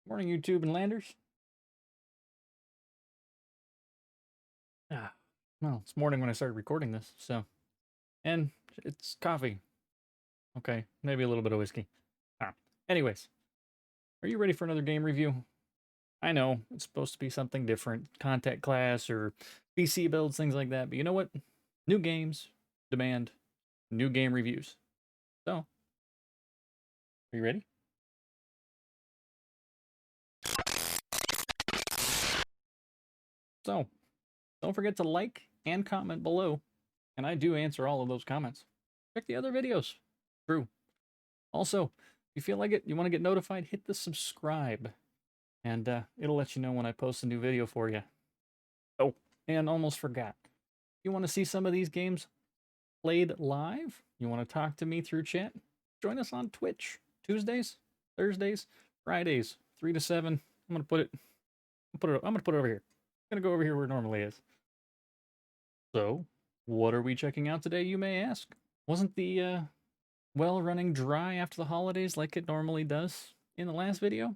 Morning, YouTube and Landers. Ah, well, it's morning when I started recording this, so. And it's coffee. Okay, maybe a little bit of whiskey. Anyways, are you ready for another game review? I know, it's supposed to be something different, contact class or PC builds, things like that, but you know what? New games demand new game reviews. So, are you ready? So, don't forget to like and comment below, and I do answer all of those comments. Check the other videos. True. Also, if you feel like it, you want to get notified, hit the subscribe, and it'll let you know when I post a new video for you. Oh, and almost forgot. If you want to see some of these games played live, you want to talk to me through chat, join us on Twitch. Tuesdays, Thursdays, Fridays, 3 to 7. I'm gonna put it over here. I'm gonna go over here where it normally is. So, what are we checking out today, you may ask? Wasn't the well running dry after the holidays like it normally does in the last video?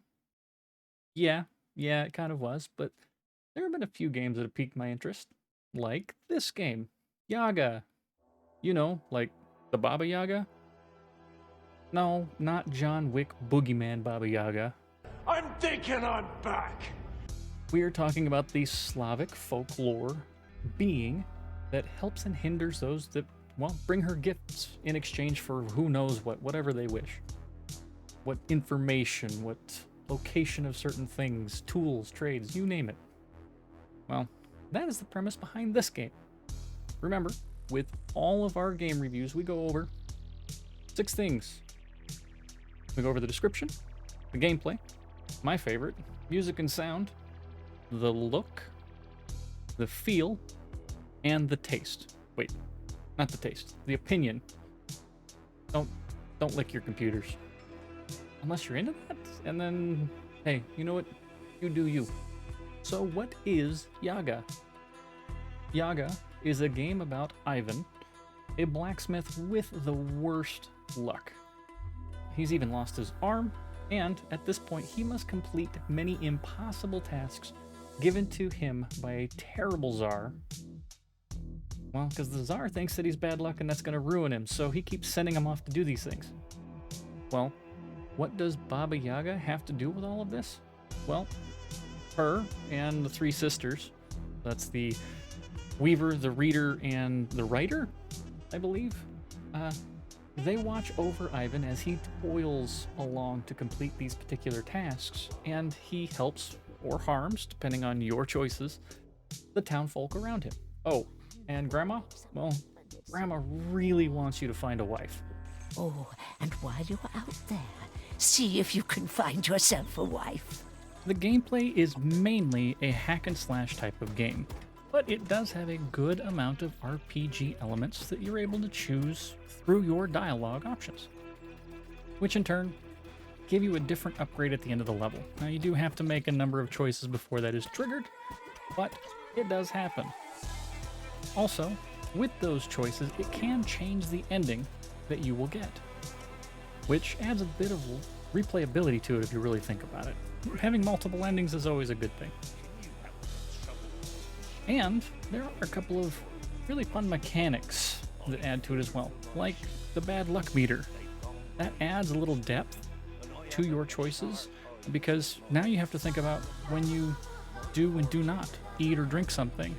Yeah, it kind of was, but there have been a few games that have piqued my interest, like this game, Yaga. You know, like the Baba Yaga? No, not John Wick Boogeyman Baba Yaga. I'm thinking I'm back. We are talking about the Slavic folklore being that helps and hinders those that, well, bring her gifts in exchange for who knows what, whatever they wish. What information, what location of certain things, tools, trades, you name it. Well, that is the premise behind this game. Remember, with all of our game reviews, we go over 6 things. We go over the description, the gameplay, my favorite, music and sound, the look, the feel, and the taste. Wait, not the taste, the opinion. Don't lick your computers. Unless you're into that, and then, hey, you know what? You do you. So what is Yaga? Yaga is a game about Ivan, a blacksmith with the worst luck. He's even lost his arm, and at this point he must complete many impossible tasks given to him by a terrible czar. Well, because the czar thinks that he's bad luck and that's going to ruin him, so he keeps sending him off to do these things. Well, what does Baba Yaga have to do with all of this? Well, her and the 3 sisters, that's the Weaver, the Reader, and the Writer, I believe, they watch over Ivan as he toils along to complete these particular tasks, and he helps or harms, depending on your choices, the townfolk around him. Oh, and Grandma? Well, Grandma really wants you to find a wife. Oh, and while you're out there, see if you can find yourself a wife. The gameplay is mainly a hack and slash type of game, but it does have a good amount of RPG elements that you're able to choose through your dialogue options, which in turn give you a different upgrade at the end of the level. Now, you do have to make a number of choices before that is triggered, but it does happen. Also, with those choices, it can change the ending that you will get, which adds a bit of replayability to it if you really think about it. Having multiple endings is always a good thing. And there are a couple of really fun mechanics that add to it as well, like the bad luck meter. That adds a little depth to your choices, because now you have to think about when you do and do not eat or drink something,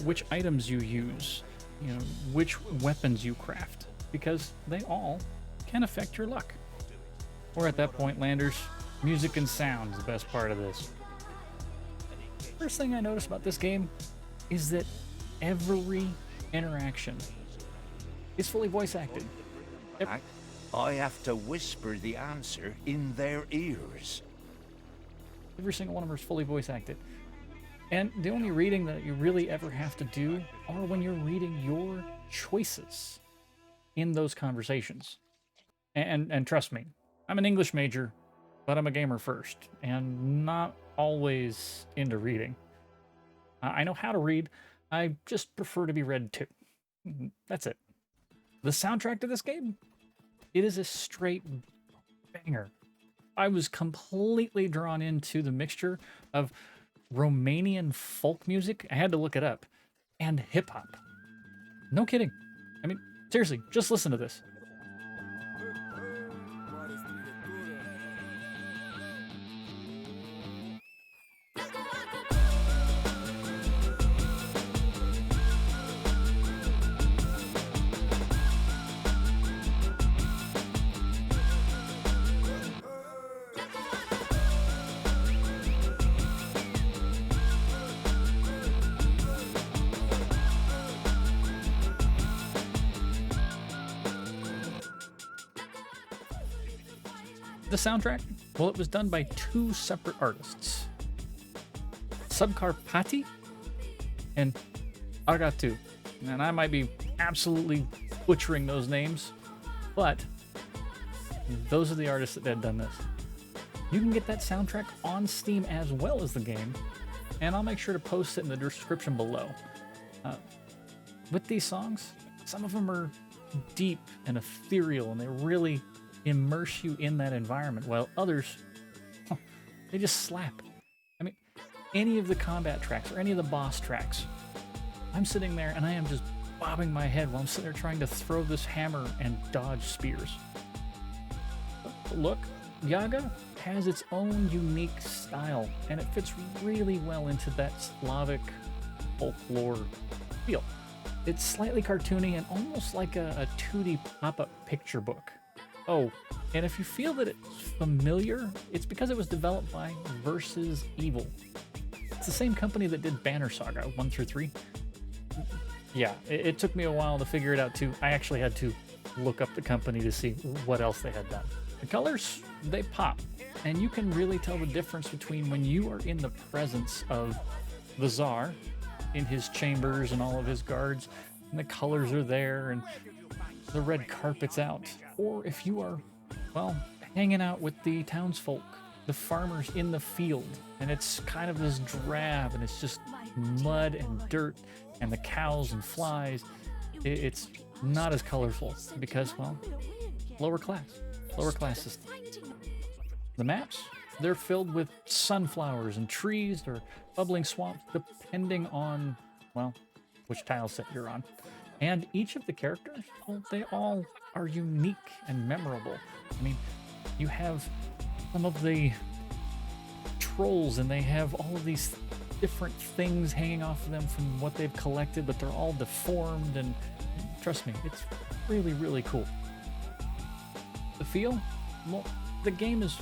which items you use, you know, which weapons you craft, because they all can affect your luck. We're at that point, Landers. Music and sound is the best part of this. First thing I noticed about this game is that every interaction is fully voice acted. I have to whisper the answer in their ears. Every single one of them is fully voice acted. And the only reading that you really ever have to do are when you're reading your choices in those conversations. And trust me, I'm an English major, but I'm a gamer first, and not always into reading. I know how to read, I just prefer to be read to. That's it. The soundtrack to this game, it is a straight banger. I was completely drawn into the mixture of Romanian folk music, I had to look it up, and hip hop. No kidding. I mean, seriously, just listen to this. The soundtrack, well, it was done by two separate artists, Subcarpati and Argatu. And I might be absolutely butchering those names, but those are the artists that had done this. You can get that soundtrack on Steam as well as the game, and I'll make sure to post it in the description below. With these songs, some of them are deep and ethereal, and they really immerse you in that environment, while others, they just slap. I mean, any of the combat tracks or any of the boss tracks, I'm sitting there and I am just bobbing my head while I'm sitting there trying to throw this hammer and dodge spears. Look, Yaga has its own unique style, and it fits really well into that Slavic folklore feel. It's slightly cartoony and almost like a 2D pop-up picture book. Oh, and if you feel that it's familiar, it's because it was developed by Versus Evil. It's the same company that did Banner Saga 1 through 3. Yeah, it took me a while to figure it out too. I actually had to look up the company to see what else they had done. The colors, they pop, and you can really tell the difference between when you are in the presence of the Tsar, in his chambers and all of his guards, and the colors are there, and the red carpet's out, or if you are, well, hanging out with the townsfolk, the farmers in the field, and it's kind of this drab, and it's just mud and dirt, and the cows and flies. It's not as colorful because, well, lower class system. The maps, they're filled with sunflowers and trees or bubbling swamps, depending on, well, which tile set you're on. And each of the characters, well, they all are unique and memorable. I mean, you have some of the trolls, and they have all of these different things hanging off of them from what they've collected, but they're all deformed, and trust me, it's really, really cool. The feel? Well, the game is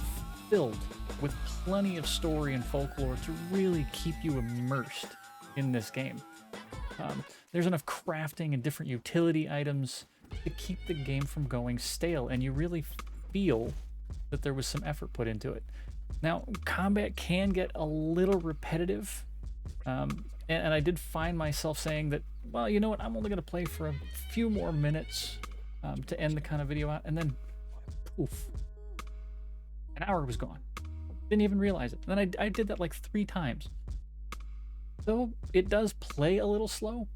filled with plenty of story and folklore to really keep you immersed in this game. There's enough crafting and different utility items to keep the game from going stale, and you really feel that there was some effort put into it. Now, combat can get a little repetitive, and I did find myself saying that, well, you know what, I'm only going to play for a few more minutes to end the kind of video out, and then poof, an hour was gone. Didn't even realize it. And then I did that like 3 times. Though it does play a little slow,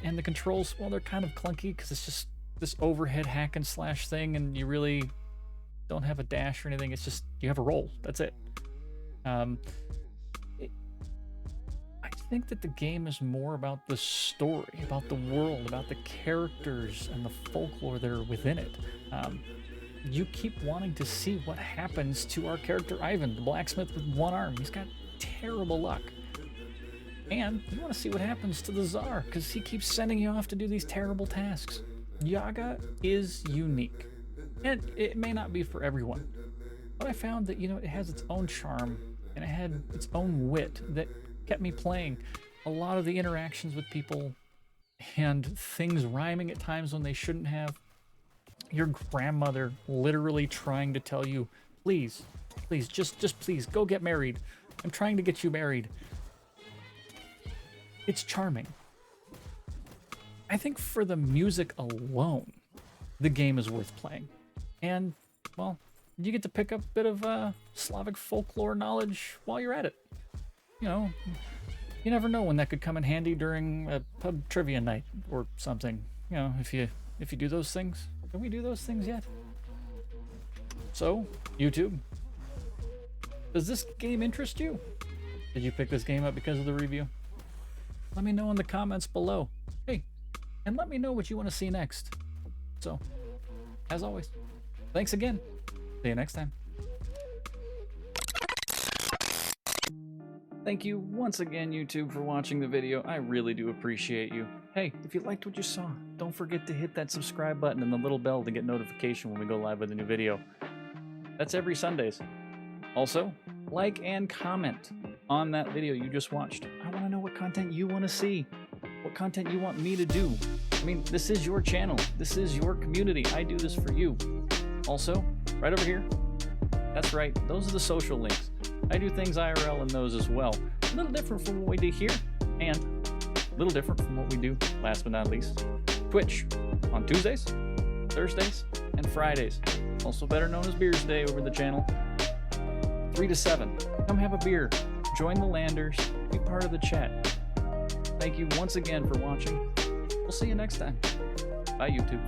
and the controls, well, they're kind of clunky because it's just this overhead hack and slash thing, and you really don't have a dash or anything. It's just you have a roll. That's it. I think that the game is more about the story, about the world, about the characters and the folklore that are within it. You keep wanting to see what happens to our character Ivan, the blacksmith with one arm. He's got terrible luck. And you want to see what happens to the Tsar, because he keeps sending you off to do these terrible tasks. Yaga is unique, and it may not be for everyone. But I found that, you know, it has its own charm, and it had its own wit that kept me playing. A lot of the interactions with people, and things rhyming at times when they shouldn't have. Your grandmother literally trying to tell you, please, just please, go get married. I'm trying to get you married. It's charming. I think for the music alone, the game is worth playing. And, well, you get to pick up a bit of Slavic folklore knowledge while you're at it. You know, you never know when that could come in handy during a pub trivia night or something. You know, if you do those things. Can we do those things yet? So, YouTube, does this game interest you? Did you pick this game up because of the review? Let me know in the comments below. Hey, and let me know what you want to see next. So, as always, thanks again. See you next time. Thank you once again, YouTube, for watching the video. I really do appreciate you. Hey, if you liked what you saw, don't forget to hit that subscribe button and the little bell to get notification when we go live with a new video. That's every Sundays. Also, like and comment on that video you just watched. I want to know what content you want to see, what content you want me to do. I mean, this is your channel. This is your community. I do this for you. Also, right over here, that's right, those are the social links. I do things IRL in those as well. A little different from what we do here, and a little different from what we do, last but not least, Twitch on Tuesdays, Thursdays, and Fridays. Also better known as Beers Day over the channel. 3 to 7. Come have a beer. Join the Landers. Be part of the chat. Thank you once again for watching. We'll see you next time. Bye, YouTube.